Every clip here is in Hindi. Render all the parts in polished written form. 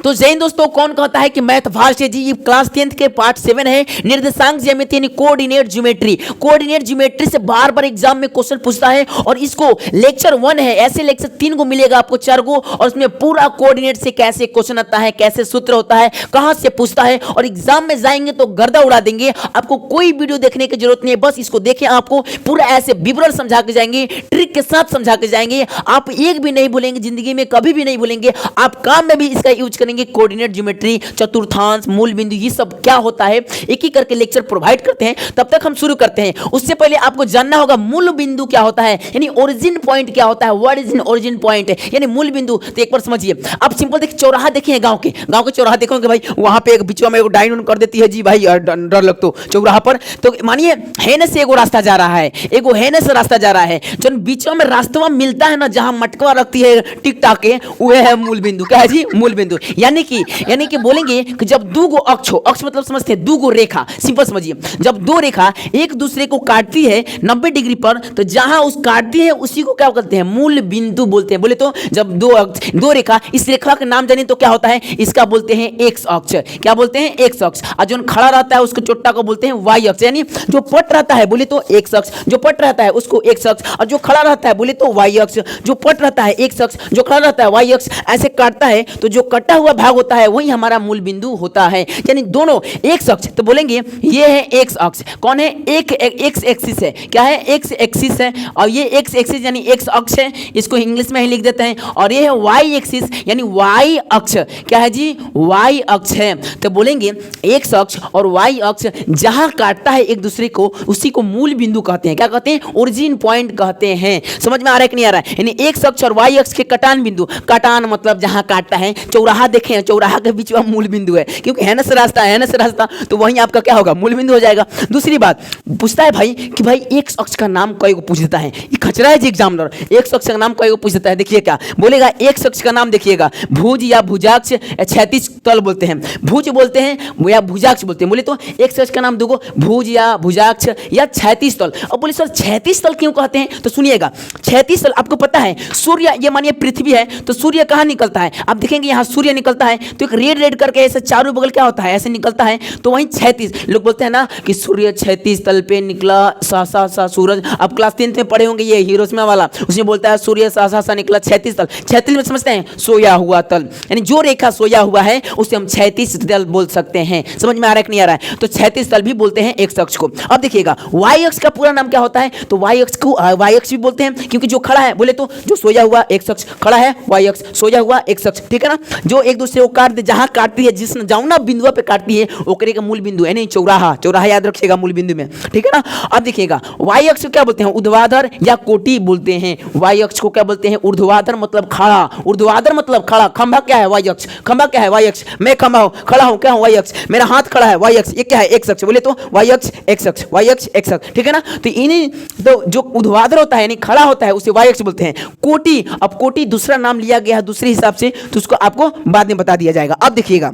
तो जय हिंद दोस्तों, कौन कहता है कि मैथ फास्ट है जी। ये क्लास 10th के पार्ट 7 है, निर्देशांक ज्यामिति यानी कोऑर्डिनेट ज्योमेट्री। कोऑर्डिनेट ज्योमेट्री से बार बार एग्जाम में क्वेश्चन पूछता है और इसको लेक्चर 1 है, ऐसे लेक्चर 3 को मिलेगा आपको 4 को, और उसमें पूरा कोऑर्डिनेट से कैसे क्वेश्चन आता है, कैसे सूत्र होता है, कहां से पूछता है, और एग्जाम में जाएंगे तो गर्दा उड़ा देंगे। आपको कोई वीडियो देखने की जरूरत नहीं है, बस इसको देखें, आपको पूरा ऐसे विवरण समझा के जाएंगे, ट्रिक के साथ समझा के जाएंगे। आप एक भी नहीं भूलेंगे, जिंदगी में कभी भी नहीं भूलेंगे। आप काम में भी इसका यूज करेंगे। कोऑर्डिनेट ज्योमेट्री, चतुर्थांश, मूल बिंदु, ये सब क्या होता है एक ही करके लेक्चर प्रोवाइड करते हैं। तब तक हम शुरू करते हैं। उससे पहले आपको जानना होगा मूल बिंदु क्या होता है, यानी ओरिजिन पॉइंट क्या होता है। What is an origin point, यानी मूल बिंदु। तो एक बार समझिए, आप सिंपल देखिए, चौराहा देखिए, गांव के चौराहा देखोगे भाई, वहां पे एक बीच में एक डाइन कर देती है जी भाई, डर लग तो चौराहा पर। तो मानिए हेने से एगो रास्ता जा रहा है, एगो हेने से रास्ता जा रहा है, जो बीच में रास्ता मिलता है ना, जहां मटकवा रखती है टिक टाक के, वह है मूल बिंदु। क्या है जी, मूल बिंदु। यानी कि बोलेंगे कि जब दो गो अक्ष हो, अक्ष मतलब समझते हैं दो गो रेखा, सिंपल समझिए, जब दो रेखा एक दूसरे को काटती है 90 डिग्री पर, तो जहां उस काटती है उसी को क्या कहते हैं, मूल बिंदु बोलते हैं। बोले तो जब दो रेखा, इस रेखा का नाम जाने तो क्या होता है, इसका बोलते हैं एक्स अक्ष। क्या बोलते हैं, एक्स अक्ष। और जो खड़ा रहता है उसको चोट्टा को बोलते हैं वाई अक्ष। यानी जो पट रहता है बोले तो एक्स अक्ष, जो पट रहता है उसको एक्स अक्ष, और जो खड़ा रहता है बोले तो वाई अक्ष, जो पट रहता है एक्स अक्ष, जो खड़ा रहता है वाई अक्ष। ऐसे काटता है तो जो कटा हुआ भाग होता है वही हमारा मूल बिंदु होता है। यानी दोनों एक्स अक्ष, तो बोलेंगे ये है एक्स अक्ष। कौन है, एक एक्स एक्सिस है। क्या है, एक्स एक्सिस है। और ये एक्स एक्सिस यानी एक्स अक्ष है, इसको इंग्लिश में ही लिख देते हैं। और ये है वाई एक्सिस यानी वाई अक्ष। क्या है जी, वाई अक्ष है। तो बोलेंगे एक्स अक्ष और वाई अक्ष जहां काटता है एक दूसरे को, उसी को मूल बिंदु कहते हैं। क्या कहते हैं, ओरिजिन पॉइंट कहते हैं। समझ में आ रहा है कि नहीं आ रहा है, यानी एक्स अक्ष और वाई अक्ष के कटान बिंदु, कटान मतलब जहां काटता है। चौराहा देखें, चौराहा के बीच में मूल बिंदु है, क्योंकि है ना से रास्ता, है ना से रास्ता, तो वहीं आपका क्या होगा, मूल बिंदु हो जाएगा। दूसरी बात पूछता है भाई कि भाई एक्स अक्ष का नाम कई को पूछ देता है, ये खचरा है जी एग्जामिनर। एक्स अक्ष का नाम कई को पूछ देता है। देखिए क्या बोलेगा, एक्स अक्ष का नाम देखिएगा, भुज या भुजाक्ष, क्षैतिज तल बोलते हैं, भुज बोलते हैं या भुजाक्ष बोलते हैं। बोले तो एक्स अक्ष का नाम दोगो, भुज या भुजाक्ष या क्षैतिज तल। अब बोले सर क्षैतिज तल क्यों कहते हैं, तो सुनिएगा, क्षैतिज तल आपको पता है, सूर्य, ये मानिए पृथ्वी है, तो सूर्य कहाँ निकलता है, आप देखेंगे यहाँ सूर्य निकलता है, तो एक रेड रेड करके ऐसे चारों बगल क्या होता है, ऐसे निकलता है, तो वहीं क्षैतिज। लोग बोलते हैं ना कि सूर्य क्षैतिज तल पे निकला, सा सा सा सूरज। आप क्लास 10th में पढ़े होंगे ये हिरोशिमा वाला, उसमें बोलता है सूर्य सा सा सा निकला क्षैतिज तल। क्षैतिज में समझते हैं सोया हुआ तल, यानी जो रेखा सोया हुआ है उसे हम क्षैतिज तल बोल सकते हैं। समझ में आ रहा है कि नहीं आ रहा है, तो क्षैतिज तल भी बोलते हैं एक्स अक्ष को। अब देखिएगा वाई अक्ष का पूरा नाम क्या होता है, तो वाई अक्ष को वाई अक्ष भी बोलते हैं, क्योंकि जो खड़ा है, बोले तो जो सोया हुआ एक्स अक्ष, खड़ा है वाई अक्ष, सोया हुआ एक्स अक्ष, ठीक है ना। जो एक दूसरे को काट दे, जहां काटती है, जिस जाऊना बिंदुआ पे काटती है ओकरे का मूल बिंदु है, नहीं चौराहा, चौराहा याद रखिएगा मूल बिंदु में, ठीक है ना। अब देखिएगा वाई अक्ष को क्या बोलते हैं, ऊर्ध्वाधर या कोटि बोलते हैं। वाई अक्ष को क्या बोलते हैं, ऊर्ध्वाधर मतलब खड़ा, ऊर्ध्वाधर मतलब खड़ा। खंभा क्या है, वाई अक्ष, खंभा क्या है, वाई अक्ष। मैं खंभा हूं, खड़ा हूं, क्या हूं, वाई अक्ष। मेरा हाथ खड़ा है, वाई अक्ष। ये क्या है, एक्स अक्ष। बोले तो वाई अक्ष एक्स अक्ष, वाई अक्ष एक्स अक्ष, ठीक है ना। तो इन्हीं, तो जो ऊर्ध्वाधर होता है यानी खड़ा होता है उसे वाई अक्ष बोलते हैं। कोटि, अब कोटि दूसरा नाम लिया गया है दूसरे हिसाब से, तो उसको आपको बाद में बता दिया जाएगा। अब देखिएगा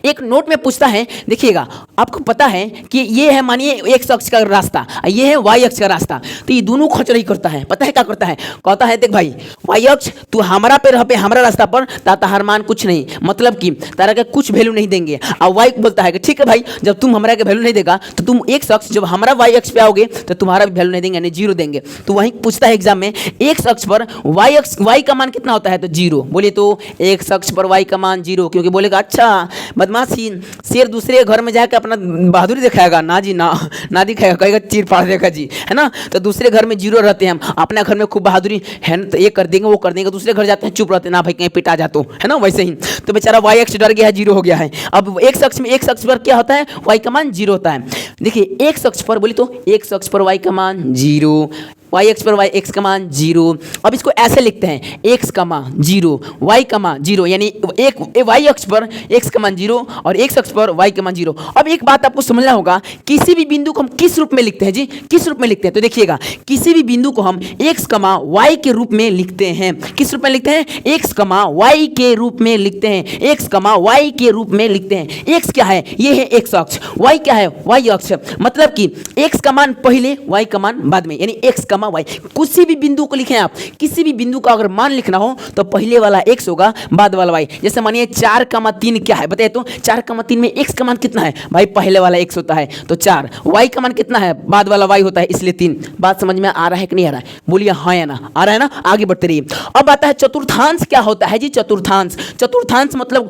एक नोट में पूछता है, देखिएगा आपको पता है कि ये है मानिए एक्स अक्ष का रास्ता, ये है वाई अक्ष का रास्ता, तो ये दोनों खचरई करता है। पता है क्या करता है, कहता है देख भाई वाई अक्ष तू हमारा पे रह पे, हमारा रास्ता पर, ताता हर मान कुछ नहीं, मतलब कि तारा के कुछ वैल्यू नहीं देंगे। और वाई बोलता है कि ठीक है भाई, जब तुम हमारा के वैल्यू नहीं देगा तो तुम एक्स अक्ष, जब हमारा वाई अक्ष पे आओगे तो तुम्हारा भी वैल्यू नहीं देंगे, यानी जीरो देंगे। तो वहीं पूछता है एग्जाम में, एक्स अक्ष पर वाई अक्ष, वाई का मान कितना होता है, तो जीरो। बोले तो एक्स अक्ष पर वाई का मान जीरो, क्योंकि बोलेगा अच्छा बदमाशी, शेर दूसरे घर में जाकर अपना बहादुरी दिखाएगा ना जी, ना दिखाएगा, कहेगा चीर फाड़ देगा जी, है ना। तो दूसरे घर में जीरो रहते हैं, हम अपने घर में खूब बहादुरी है ना, तो ये कर देंगे वो कर देंगे, दूसरे घर जाते हैं चुप रहते हैं, ना भाई कहीं पिटा जाते हो, है ना। वैसे ही तो बेचारा वाई अक्ष डर गया है, जीरो हो गया है। अब एक्स अक्ष में, एक्स अक्ष पर क्या होता है, वाई का मान जीरो होता है। देखिए एक्स अक्ष पर, बोले तो एक्स अक्ष पर वाई का मान जीरो, वाई एक्स पर वाई एक्स का मान जीरो। अब इसको ऐसे लिखते हैं, एक्स का मान जीरो, वाई का मान जीरो, यानी एक वाई अक्ष पर एक्स का मान जीरो और एक्स अक्ष पर वाई का मान जीरो। अब एक बात आपको समझना होगा, किसी भी बिंदु को हम किस रूप में लिखते हैं जी, किस रूप में लिखते हैं, तो देखिएगा किसी भी बिंदु को हम एक्स कमा वाई के रूप में लिखते हैं। किस रूप में लिखते हैं, एक्स कमा वाई के रूप में लिखते हैं, एक्स कमा वाई के रूप में लिखते हैं। एक्स क्या है, ये है एक्स अक्ष, वाई क्या है, वाई अक्ष, मतलब कि एक्स का मान पहले वाई का मान बाद में, यानी एक्स का कमा वाई, किसी भी बिंदु को लिखें आप, किसी भी बिंदु का अगर मान लिखना हो तो पहले वाला x होगा, बाद वाला y। जैसे मानिए 4,3 क्या है बताइए तो, 4,3 में x का मान कितना है भाई, पहले वाला x होता है तो 4, y का मान कितना है, बाद वाला y होता है इसलिए 3। बात समझ में आ रहा है कि नहीं आ रहा है, बोलिए हाँ या ना, आ रहा है ना, आगे बढ़ते रहिए। अब आता है चतुर्थांश क्या होता है जी, चतुर्थांश। चतुर्थांश मतलब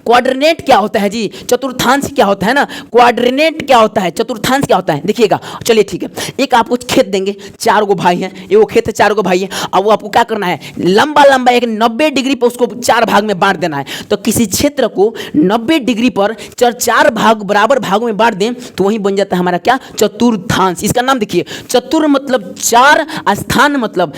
क्वाड्रेनेट क्या होता है जी, चतुर्थांश क्या होता है ना, क्वाड्रेनेट क्या होता है, चतुर्थांश क्या होता है देखिएगा। चलिए ठीक है, एक आपको खेत देंगे, 4 गो भाई हैं, ये वो खेत है, 4 गो भाई है, अब वो आपको क्या करना है, लंबा लंबा एक 90 डिग्री पर उसको 4 भाग में बांट देना है। तो किसी क्षेत्र को 90 डिग्री पर 4 भाग बराबर भागों में बांट दें तो वही बन जाता है हमारा क्या, चतुर्थांश। इसका नाम देखिए, चतुर मतलब 4, स्थान मतलब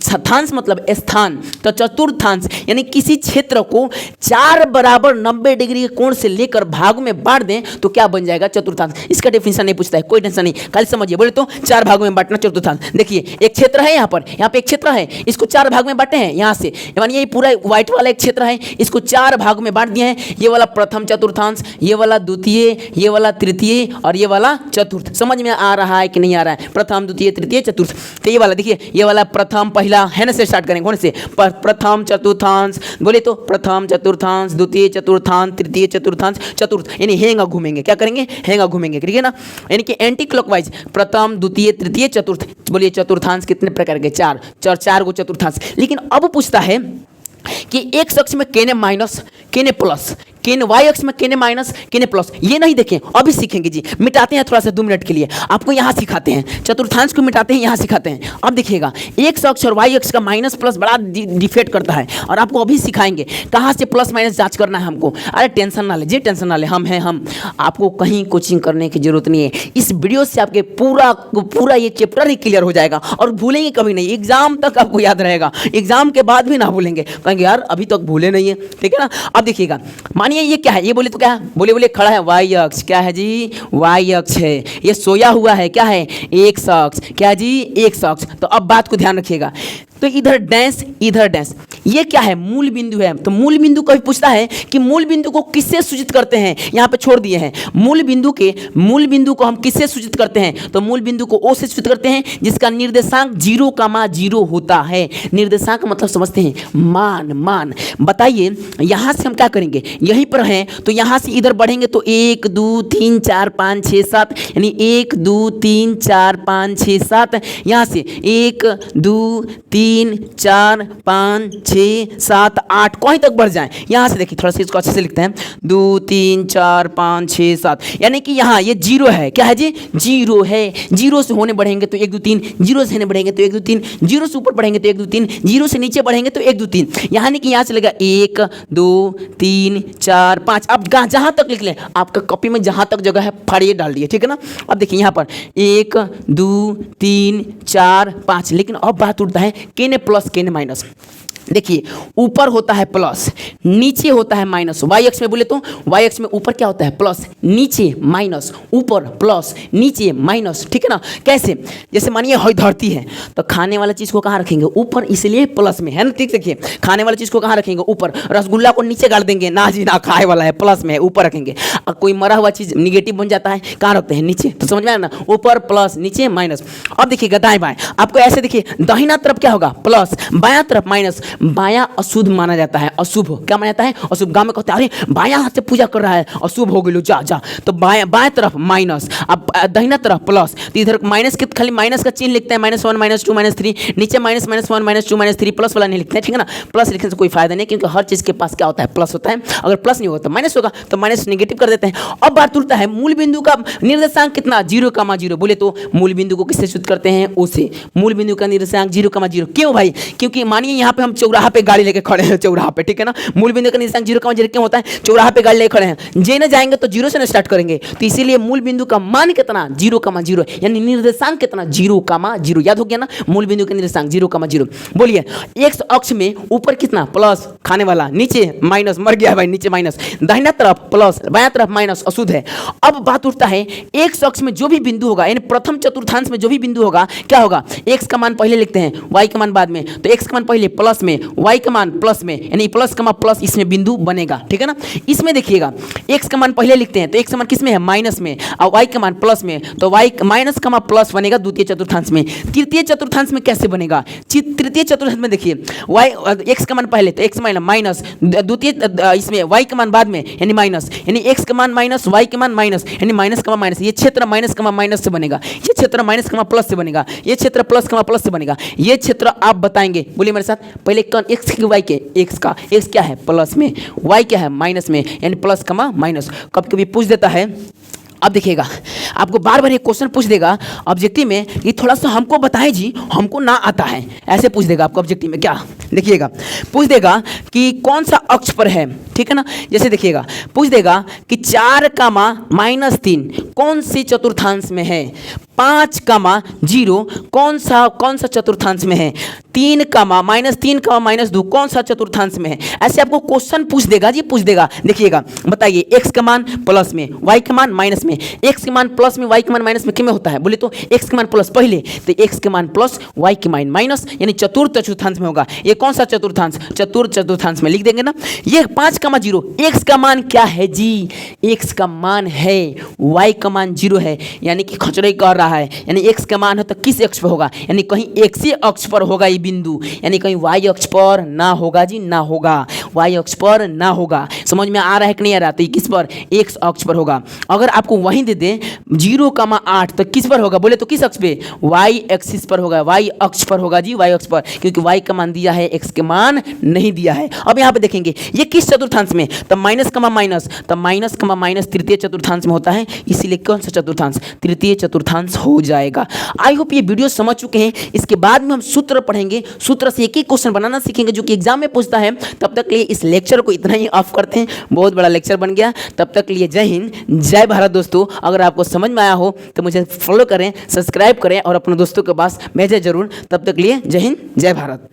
स्थांश मतलब स्थान, तो चतुर्थांश यानी किसी क्षेत्र को 4 बराबर 90 डिग्री के कोण से लेकर भागों में बांट दें तो क्या बन जाएगा, चतुर्थांश। इसका डेफिनेशन नहीं पूछता है, कोई टेंशन नहीं, खाली समझिए। बोले तो 4 भागों में बांटना चतुर्थांश। देखिए एक क्षेत्र है, यहाँ पे एक क्षेत्र है, इसको 4 भाग में बांटे हैं, यहाँ से मानिए ये पूरा व्हाइट वाला एक क्षेत्र है, इसको 4 भाग में बांट दिए हैं। ये वाला प्रथम चतुर्थांश, ये वाला द्वितीय, ये वाला तृतीय और ये वाला चतुर्थ। समझ में आ रहा है कि नहीं आ रहा है, प्रथम द्वितीय तृतीय चतुर्थ। तो ये वाला देखिए, ये वाला प्रथम पहला है ना, से स्टार्ट करेंगे कौन से, प्रथम चतुर्थांश। बोले तो प्रथम चतुर्थांश, द्वितीय चतुर्थांश, तृतीय चतुर्थांश, चतुर्थ, यानी हेंगा घूमेंगे, क्या करेंगे, हेंगा घूमेंगे, ठीक है ना, यानी कि एंटी क्लॉकवाइज, प्रथम द्वितीय तृतीय चतुर्थ। बोलिए चतुर्थांश कितने प्रकार के, 4 गो चतुर्थांश। लेकिन अब पूछता है कि एक अक्ष में केने माइनस केने प्लस, केने वाई अक्ष में केने माइनस केने प्लस, ये नहीं देखें, अभी सीखेंगे जी। मिटाते हैं थोड़ा सा 2 मिनट के लिए, आपको यहाँ सिखाते हैं, चतुर्थांश को मिटाते हैं, यहाँ सिखाते हैं। अब देखिएगा एक्स अक्ष और वाई अक्ष का माइनस प्लस बड़ा डिफेक्ट करता है, और आपको अभी सिखाएंगे कहाँ से प्लस माइनस जांच करना है हमको। अरे टेंशन ना लीजिए, टेंशन ना ले, हम हैं हम, आपको कहीं कोचिंग करने की जरूरत नहीं है। इस वीडियो से आपके पूरा ये चैप्टर ही क्लियर हो जाएगा और भूलेंगे कभी नहीं, एग्जाम तक आपको याद रहेगा, एग्जाम के बाद भी ना भूलेंगे, कहेंगे यार अभी तक भूले नहीं है, ठीक है ना। अब देखिएगा, मानिए ये क्या है, ये बोले तो क्या है, बोले खड़ा है वाई अक्ष, क्या है जी, वाई अक्ष है। ये सोया हुआ है, क्या है, एक्स अक्ष, क्या जी, एक्स अक्ष। तो अब बात को ध्यान रखिएगा, तो इधर डैश इधर डैश, ये क्या है, मूल बिंदु है। तो मूल बिंदु कभी पूछता है कि मूल बिंदु को किससे सूचित करते हैं, यहाँ पे छोड़ दिए हैं। मूल बिंदु को हम किससे सूचित करते हैं, तो मूल बिंदु को ओ से सूचित करते हैं, जिसका निर्देशांक 0,0 होता है। निर्देशांक मतलब समझते हैं, मान। बताइए यहाँ से हम क्या करेंगे, यहीं पर हैं तो यहाँ से इधर बढ़ेंगे तो 1 2 3 4 5 6 7, यानी 1 2 3 4 5 6 7, यहाँ से 1 2 3 4 5 6 7 8 कहीं तक बढ़ जाएं। यहाँ से देखिए थोड़ा सा इसको अच्छे से लिखते हैं, 2 3 4 5 6 7, यानी कि यहाँ ये 0 है, क्या है जी, 0 है। 0 से होने बढ़ेंगे तो 1 2 3, 0 से होने बढ़ेंगे तो 1 2 3, 0 से ऊपर बढ़ेंगे तो 1 2 3, 0 से नीचे बढ़ेंगे तो 1 2 3, यानी कि यहाँ चलेगा 1 2 3 4 5। अब जहाँ तक लिख लें, आपका कॉपी में जहाँ तक जगह है फाड़िए डाल दिए, ठीक है ना। अब देखिए यहाँ पर 1 2 3 4 5, लेकिन अब बात उठता है केने प्लस केने माइनस। देखिए ऊपर होता है प्लस, नीचे होता है माइनस। वाई अक्ष में बोले तो वाई अक्ष में ऊपर क्या होता है, प्लस, नीचे माइनस, ऊपर प्लस नीचे माइनस, ठीक है ना। कैसे, जैसे मानिए हई धरती है तो खाने वाला चीज़ को कहाँ रखेंगे, ऊपर, इसलिए प्लस में है ना। ठीक, देखिए खाने वाली चीज़ को कहाँ रखेंगे, ऊपर। रसगुल्ला को नीचे गाड़ देंगे, ना जी ना, खाए वाला है, प्लस में है, ऊपर रखेंगे। और कोई मरा हुआ चीज़ निगेटिव बन जाता है, कहाँ रखते हैं, नीचे। तो समझ में आया ना, ऊपर प्लस नीचे माइनस। अब देखिएगा दाएं बाएं, आपको ऐसे देखिए, दाहिना तरफ क्या होगा, प्लस, बायां तरफ माइनस। बायां अशुद्ध माना जाता है, अशुभ, क्या माना जाता है, अशुभ। गांव में कहते हैं अरे बायां हाथ से पूजा कर रहा है, अशुभ हो गई, जा जा। तो बाएं तरफ माइनस, अब दाहिना तरफ प्लस। तो इधर माइनस के खाली माइनस का चिन्ह लिखते हैं, -1 -2 -3, नीचे -1 -2 -3, प्लस वाला नहीं लिखते हैं, ठीक है ना। प्लस लिखने से कोई फायदा नहीं, क्योंकि हर चीज के पास क्या होता है, प्लस होता है। अगर प्लस नहीं होगा तो माइनस होगा, तो माइनस नेगेटिव कर देते हैं। अब बात उठता है मूल बिंदु का निर्देशांक कितना, 0,0। बोले तो मूल बिंदु को किससे सूचित करते हैं, ओ से। मूल बिंदु का निर्देशांक 0,0 क्यों भाई, क्योंकि मानिए यहाँ पे हम चौराहा पे गाड़ी लेके खड़े हैं, चौराहा पे, ठीक है ना। मूल बिंदु का निर्देशांक 0,0 क्यों होता है, चौराहा पे गाड़ी लेके खड़े हैं, जे न जाएंगे तो 0 से न स्टार्ट करेंगे, तो इसीलिए मूल बिंदु का मान कितना, 0,0, यानी निर्देशांक कितना, 0,0। याद हो गया ना, मूल बिंदु का निर्देशांक 0,0। बोलिए एक्स अक्ष में ऊपर कितना, प्लस, खाने वाला, नीचे माइनस, मर गया भाई, नीचे माइनस, दाहिना तरफ प्लस, बायां तरफ माइनस, अशुद्ध है। अब बात उठता है एक्स अक्ष में जो भी बिंदु होगा, यानी प्रथम चतुर्थांश में जो भी बिंदु होगा, क्या होगा, एक्स का मान पहले लिखते हैं, वाई का मान बाद में। तो एक्स का मान पहले प्लस में y का मान प्लस में, यानी प्लस कमा प्लस इसमें बिंदु बनेगा, ठीक है ना। इसमें देखिएगा x का मान पहले लिखते हैं, तो x का मान किस में है, माइनस में, और y का मान प्लस में, तो y माइनस कमा प्लस बनेगा द्वितीय चतुर्थांश में। तृतीय चतुर्थांश में कैसे बनेगा, तृतीय चतुर्थांश में देखिए y x का मान पहले, तो x माइनस, द्वितीय इसमें y का मान बाद में, यानी माइनस, यानी x का मान माइनस, y का मान माइनस, यानी माइनस कमा माइनस, ये क्षेत्र माइनस कमा माइनस से बनेगा, ये क्षेत्र माइनस कमा प्लस से बनेगा, ये क्षेत्र प्लस कमा प्लस से बनेगा। ये क्षेत्र आप बताएंगे, बोलिए मेरे साथ, पहले कौन, x की y के, x क्या है प्लस में, y क्या है माइनस में, यानी प्लस कमा माइनस। कभी कभी पूछ देता है, अब देखिएगा आपको बार बार ये क्वेश्चन पूछ देगा ऑब्जेक्टिव में कि थोड़ा सा हमको बताएं जी, हमको ना आता है, ऐसे पूछ देगा आपको ऑब्जेक्टिव में। क्या देखिएगा, पूछ देगा कि कौन सा अक्ष पर है, ठीक है ना। जैसे देखिएगा पूछ देगा कि 4, -3 कौन से चतुर्थांश में है, 5, 0 कौन सा चतुर्थांश में है, 3, -2 कौन सा चतुर्थांश में है। ऐसे आपको क्वेश्चन पूछ देगा जी, पूछ देगा। देखिएगा बताइए, x का मान प्लस में, y का मान माइनस में, x के मान प्लस में, y के मान माइनस में किस में होता है, बोले तो x के मान प्लस पहले, तो x के मान प्लस, y के मान माइनस, यानी चतुर्थ चतुर्थांश में होगा। ये कौन सा चतुर्थांश, चतुर्थ चतुर्थांश में लिख देंगे ना। ये 5, 0 x का मान क्या है जी, x का मान है, y का मान 0 है, यानी कि खचड़े कर रहा है, यानी x का मान है तो किस अक्ष पर होगा, यानी कहीं x अक्ष पर होगा ये बिंदु, यानी कहीं y अक्ष पर ना होगा जी, ना होगा, y अक्ष पर ना होगा। समझ में आ रहा है कि नहीं आ रहा, तो ये किस पर, x अक्ष पर होगा। अगर आपको वहीं दे दे 0,8 तो किस पर होगा, बोले तो किस अक्ष पे, y एक्सिस पर होगा, y अक्ष पर होगा जी, y अक्ष पर, क्योंकि y का मान दिया है, x के मान नहीं दिया है। अब यहाँ पे देखेंगे ये किस चतुर्थांश में, तो माइनस कमा माइनस तृतीय चतुर्थांश में होता है, इसीलिए कौन सा चतुर्थांश, तृतीय चतुर्थांश हो जाएगा। आई होप ये वीडियो समझ चुके हैं। इसके बाद में हम सूत्र पढ़ेंगे, सूत्र से एक ही क्वेश्चन बनाना सीखेंगे जो कि एग्जाम में पूछता है। तब तक के लिए इस लेक्चर को इतना ही ऑफ करते हैं, बहुत बड़ा लेक्चर बन गया। तब तक के लिए जय हिंद, जय भारत दोस्तों। अगर आपको समझ में आया हो तो मुझे फॉलो करें, सब्सक्राइब करें और अपने दोस्तों के पास भेजें जरूर। तब तक के लिए जय हिंद, जय भारत।